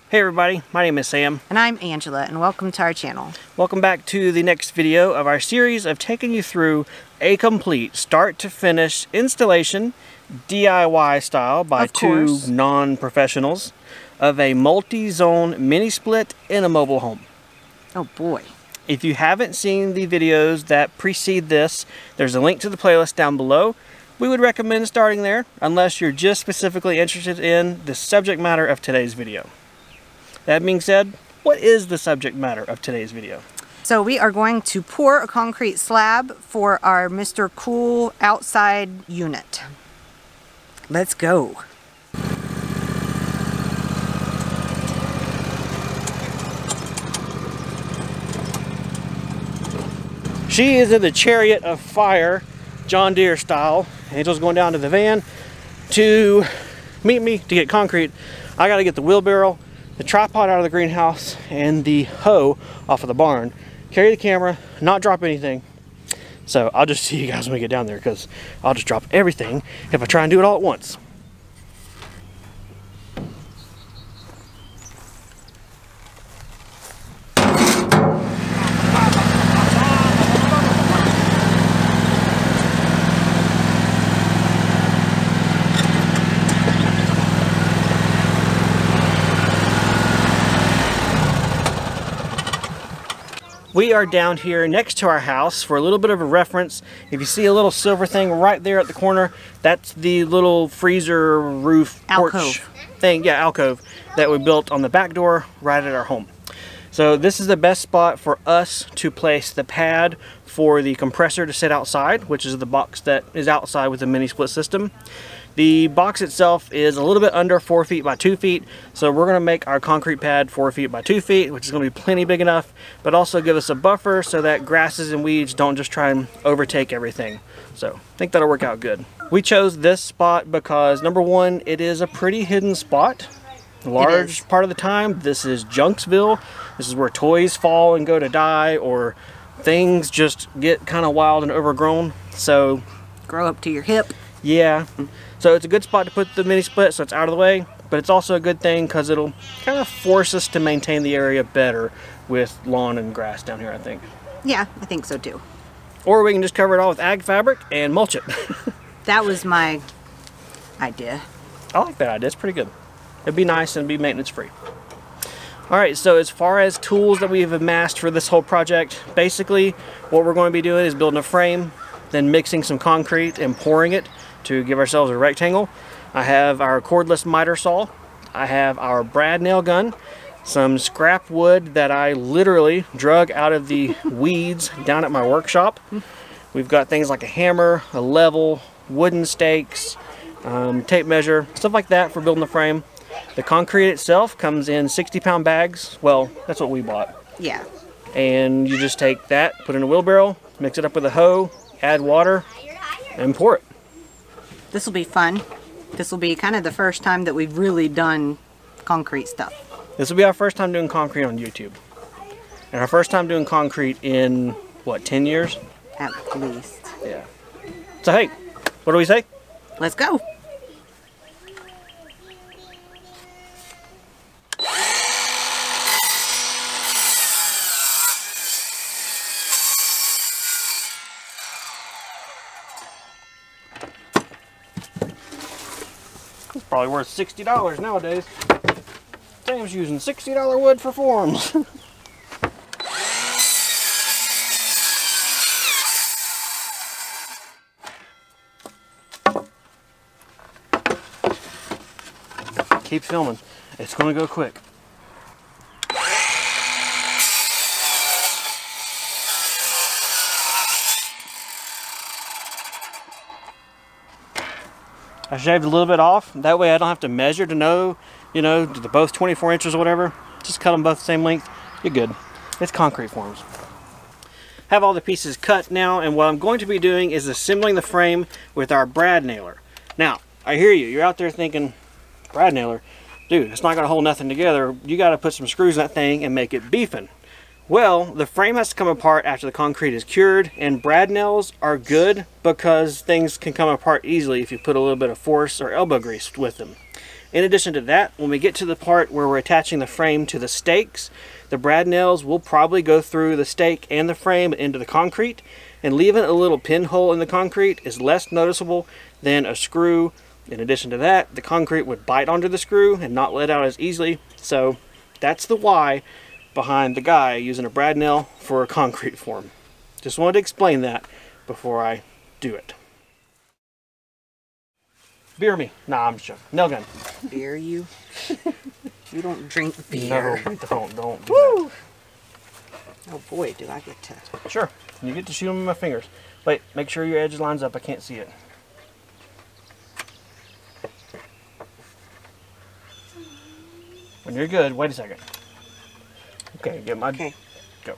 Hey everybody, my name is Sam. And I'm Angela, and welcome to our channel. Welcome back to the next video of our series of taking you through a complete start to finish installation, DIY style by two non-professionals, of a multi-zone mini split in a mobile home. Oh boy. If you haven't seen the videos that precede this, there's a link to the playlist down below. We would recommend starting there unless you're just specifically interested in the subject matter of today's video. That being said, what is the subject matter of today's video? So we are going to pour a concrete slab for our Mr. Cool outside unit. Let's go. She is in the chariot of fire, John Deere style. Angel's going down to the van to meet me to get concrete. I gotta get the wheelbarrow, the tripod out of the greenhouse, and the hoe off of the barn. Carry the camera, not drop anything. So I'll just see you guys when we get down there, because I'll just drop everything if I try and do it all at once. We are down here next to our house. For a little bit of a reference, if you see a little silver thing right there at the corner, that's the little freezer roof porch thing, yeah, alcove, that we built on the back door right at our home. So this is the best spot for us to place the pad for the compressor to sit outside, which is the box that is outside with the mini split system. The box itself is a little bit under 4 feet by 2 feet, so we're going to make our concrete pad 4 feet by 2 feet, which is going to be plenty big enough, but also give us a buffer so that grasses and weeds don't just try and overtake everything. So I think that'll work out good. We chose this spot because, number one, it is a pretty hidden spot. A large part of the time, this is Junksville. This is where toys fall and go to die, or things just get kind of wild and overgrown. So grow up to your hip. Yeah. So it's a good spot to put the mini split so it's out of the way, but it's also a good thing because it'll kind of force us to maintain the area better with lawn and grass down here, I think. Yeah, I think so too. Or we can just cover it all with ag fabric and mulch it. That was my idea. I like that idea. It's pretty good. It'd be nice and be maintenance free. Alright, so as far as tools that we've amassed for this whole project, basically what we're going to be doing is building a frame, then mixing some concrete and pouring it to give ourselves a rectangle. I have our cordless miter saw. I have our brad nail gun, some scrap wood that I literally drug out of the weeds down at my workshop. We've got things like a hammer, a level, wooden stakes, tape measure, stuff like that for building the frame. The concrete itself comes in 60-pound bags. Well, that's what we bought. Yeah. And you just take that, put it in a wheelbarrow, mix it up with a hoe, add water, and pour it. This will be fun. This will be kind of the first time that we've really done concrete stuff. This will be our first time doing concrete on YouTube. And our first time doing concrete in, what, 10 years? At least. Yeah. So hey, what do we say? Let's go. Probably worth $60 nowadays. Sam's using $60 wood for forms. Keep filming. It's going to go quick. I shaved a little bit off. That way I don't have to measure to know, you know, they're both 24 inches or whatever. Just cut them both the same length. You're good. It's concrete forms. Have all the pieces cut now, and what I'm going to be doing is assembling the frame with our brad nailer. Now, I hear you. You're out there thinking, brad nailer? Dude, it's not going to hold nothing together. You got to put some screws in that thing and make it beefing. Well, the frame has to come apart after the concrete is cured, and brad nails are good because things can come apart easily if you put a little bit of force or elbow grease with them. In addition to that, when we get to the part where we're attaching the frame to the stakes, the brad nails will probably go through the stake and the frame into the concrete, and leaving a little pinhole in the concrete is less noticeable than a screw. In addition to that, the concrete would bite onto the screw and not let out as easily. So that's the why behind the guy using a brad nail for a concrete form. Just wanted to explain that before I do it. Beer me. Nah, I'm just joking. Nail gun. Beer you? You don't drink beer. No, don't do Woo! That. Oh boy, do I get to... Sure. You get to shoot them with my fingers. Wait, make sure your edge lines up. I can't see it. When you're good, wait a second. Okay, get my... Okay. Go.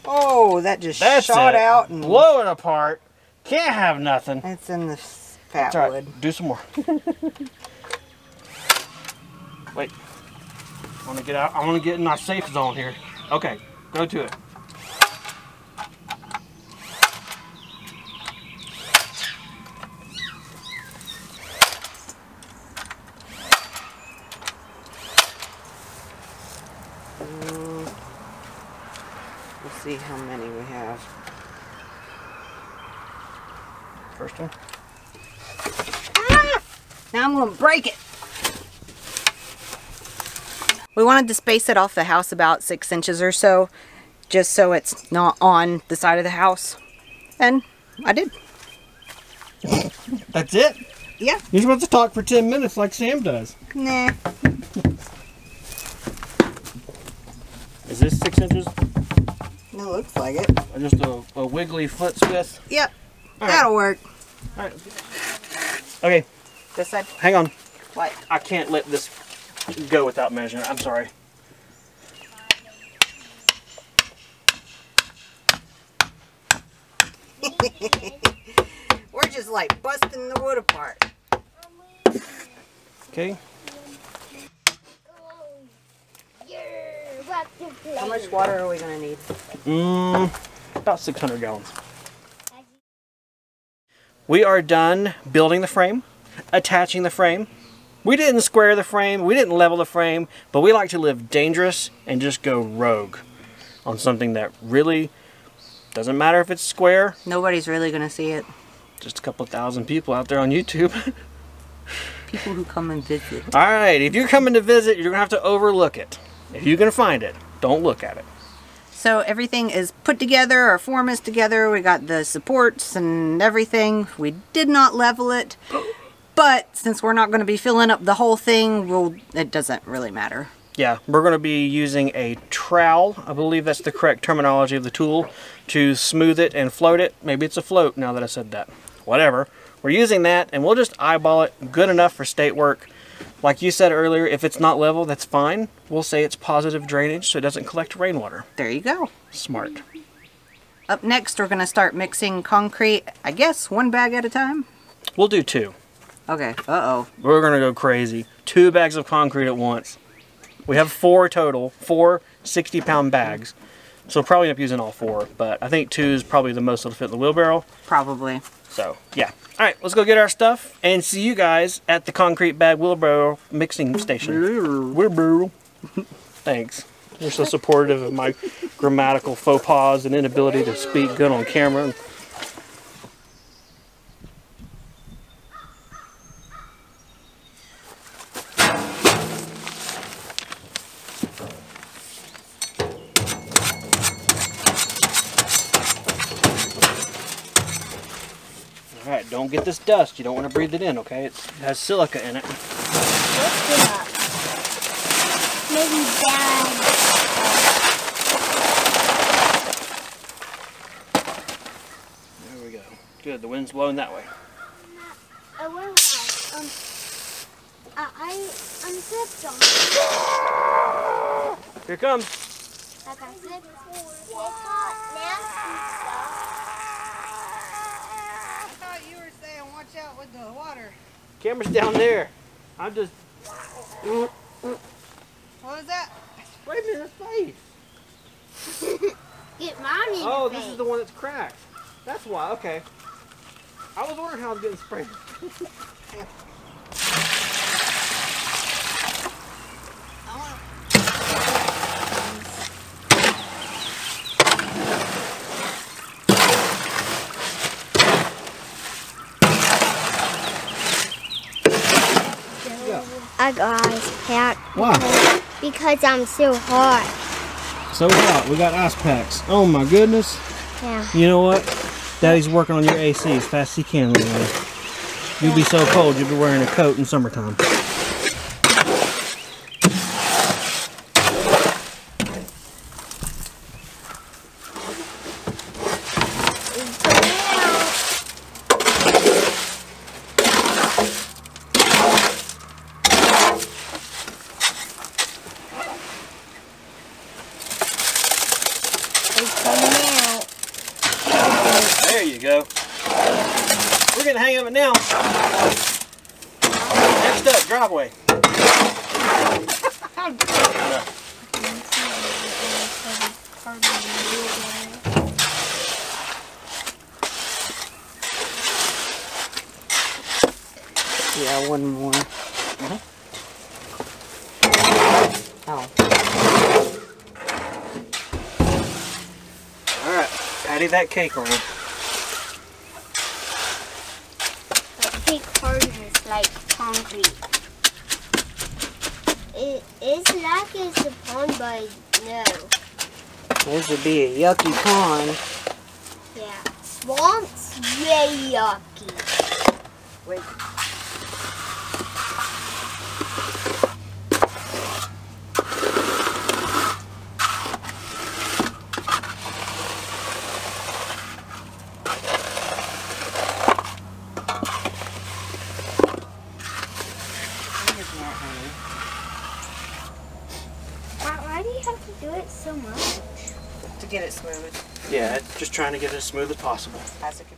Oh, that just That's shot it. out. And blow it apart. Can't have nothing. it's in the fat That's all wood. right. Do some more. Wait. I want to get out. I want to get in my safe zone here. Okay, go to it. Let's see how many we have. First one. Ah! Now I'm going to break it. We wanted to space it off the house about 6 inches or so, just so it's not on the side of the house. And I did. That's it? Yeah. You're supposed to talk for 10 minutes like Sam does. Nah. Is this 6 inches? It looks like it. Or just a wiggly foot's width? Yep. All right. That'll work. All right. Okay, This side. hang on. What? I can't let this go without measuring. I'm sorry. We're just like busting the wood apart. Okay. How much water are we going to need? About 600 gallons. We are done building the frame, attaching the frame. We didn't square the frame, we didn't level the frame, but we like to live dangerous and just go rogue on something that really doesn't matter if it's square. Nobody's really going to see it. Just a couple thousand people out there on YouTube. People who come and visit. Alright, if you're coming to visit, you're going to have to overlook it. If you can find it, don't look at it. So everything is put together, our form is together, we got the supports and everything. We did not level it, but since we're not going to be filling up the whole thing, it doesn't really matter. Yeah, we're going to be using a trowel, I believe that's the correct terminology of the tool, to smooth it and float it. Maybe it's a float now that I said that. Whatever. We're using that and we'll just eyeball it good enough for state work. Like you said earlier, if it's not level, that's fine. We'll say it's positive drainage so it doesn't collect rainwater. There you go. Smart. Up next, we're going to start mixing concrete, I guess, 1 bag at a time? We'll do 2. Okay, uh-oh. We're going to go crazy. 2 bags of concrete at once. We have 4 total, 4 60-pound bags. So we'll probably end up using all 4, but I think 2 is probably the most that'll fit in the wheelbarrow. Probably. So, yeah. Alright, let's go get our stuff and see you guys at the concrete bag wheelbarrow mixing station. Wheelbarrow. Thanks. You're so supportive of my grammatical faux pas and inability to speak good on camera. Alright, don't get this dust. You don't want to breathe it in, okay? It has silica in it. Lift it up. Maybe bad. There we go. Good, the wind's blowing that way. I will I slipped on. Here it comes. Like I slipped now. I thought you were saying watch out with the water. Camera's down there. I'm just... What was that? Sprayed me in the face. Get mommy. Oh, this is the one that's cracked. That's why, okay. I was wondering how I was getting sprayed. I got ice pack. Why? Because I'm so hot. So hot. We got ice packs. Oh my goodness. Yeah. You know what? Daddy's working on your AC as fast as he can, little lady. You'll be so cold you'll be wearing a coat in summertime. There you go. We're getting the hang of it now. Next up, driveway. Yeah, one more. Oh. Alright, patty that cake on. Cake hardens like concrete. It's like it's a pond, but no. This would be a yucky pond. Yeah. Swamp's very yucky. Wait. Why do you have to do it so much? To get it smooth. Yeah, just trying to get it as smooth as possible. As it can.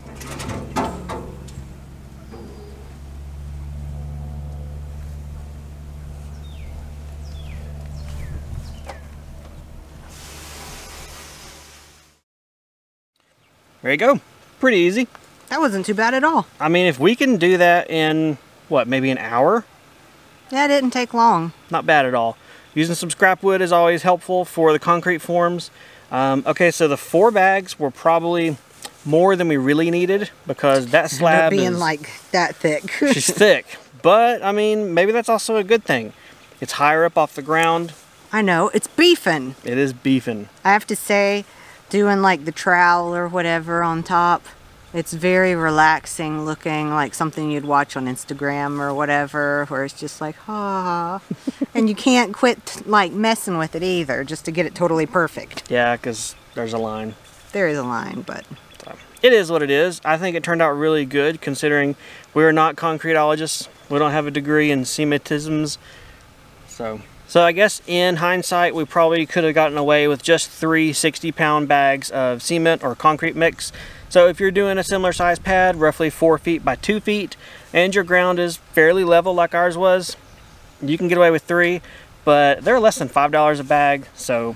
There you go. Pretty easy. That wasn't too bad at all. I mean, if we can do that in, what, maybe an hour? Yeah, it didn't take long. Not bad at all. Using some scrap wood is always helpful for the concrete forms. Okay, so the 4 bags were probably more than we really needed because that slab Ended up being is like that thick. she's thick. But, I mean, maybe that's also a good thing. It's higher up off the ground. I know, it's beefing. It is beefing. I have to say, doing like the trowel or whatever on top, it's very relaxing looking, like something you'd watch on Instagram or whatever, where it's just like, ah. And you can't quit like messing with it either, just to get it totally perfect. Yeah, because there's a line. There is a line, but So, it is what it is. I think it turned out really good considering we're not concreteologists. We don't have a degree in cementisms. So I guess in hindsight, we probably could have gotten away with just 3 60-pound bags of cement or concrete mix. So if you're doing a similar size pad, roughly 4 feet by 2 feet, and your ground is fairly level like ours was, you can get away with 3, but they're less than $5 a bag, so.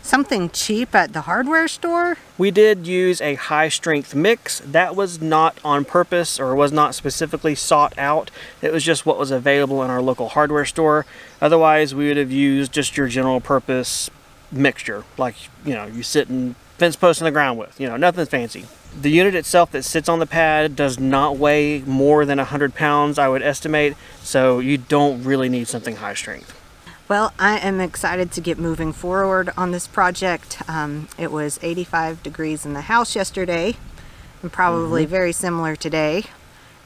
something cheap at the hardware store? We did use a high strength mix. That was not on purpose or was not specifically sought out. It was just what was available in our local hardware store. Otherwise, we would have used just your general purpose mixture, like, you know, you sit and fence post in the ground with, you know, nothing fancy. The unit itself that sits on the pad does not weigh more than 100 pounds, I would estimate, so you don't really need something high strength. Well, I am excited to get moving forward on this project. It was 85 degrees in the house yesterday, and probably very similar today.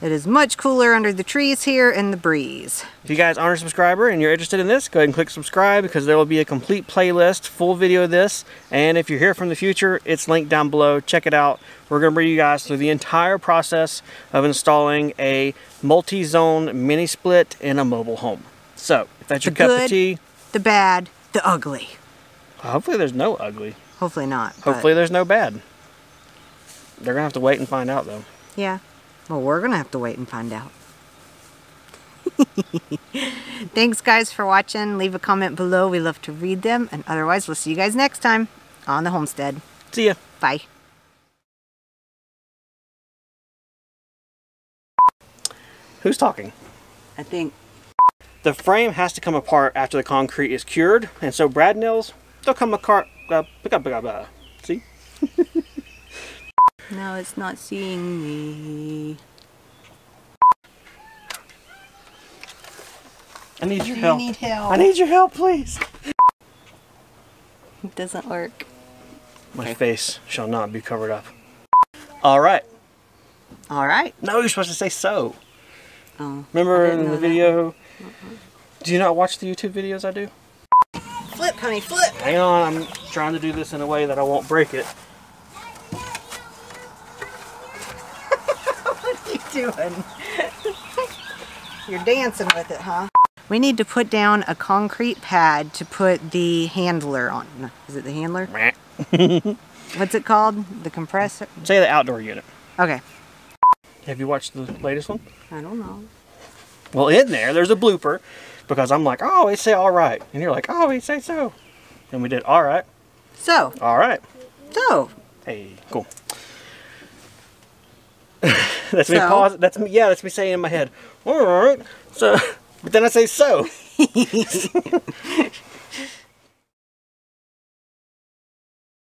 It is much cooler under the trees here in the breeze. If you guys aren't a subscriber and you're interested in this, go ahead and click subscribe because there will be a complete playlist, full video of this. And if you're here from the future, it's linked down below. Check it out. We're going to bring you guys through the entire process of installing a multi-zone mini split in a mobile home. So, if that's your cup of tea. The bad, the ugly. Hopefully there's no ugly. Hopefully not. Hopefully there's no bad. They're going to have to wait and find out though. Yeah. Well, we're going to have to wait and find out. Thanks guys for watching. Leave a comment below. We love to read them. And otherwise, we'll see you guys next time on the homestead. See ya. Bye. Who's talking? I think. The frame has to come apart after the concrete is cured. And so brad nails, they'll come apart. See? No, it's not seeing me. I need your help. You need help. I need your help, please. It doesn't work. My face shall not be covered up. All right. All right. No, you're supposed to say so. Oh, remember in the video? Do you not watch the YouTube videos I do? Flip, honey, flip. Hang on, I'm trying to do this in a way that I won't break it. What are you doing? You're dancing with it, huh? We need to put down a concrete pad to put the handler on. No, is it the handler? What's it called? The compressor? Say the outdoor unit. Okay. Have you watched the latest one? I don't know. Well, in there's a blooper because I'm like, oh, we say all right. And you're like, oh, we say so. And we did all right. So. All right. So. Hey, cool. That's me pause. That's me. Yeah, that's me saying in my head. All right. So, but then I say so.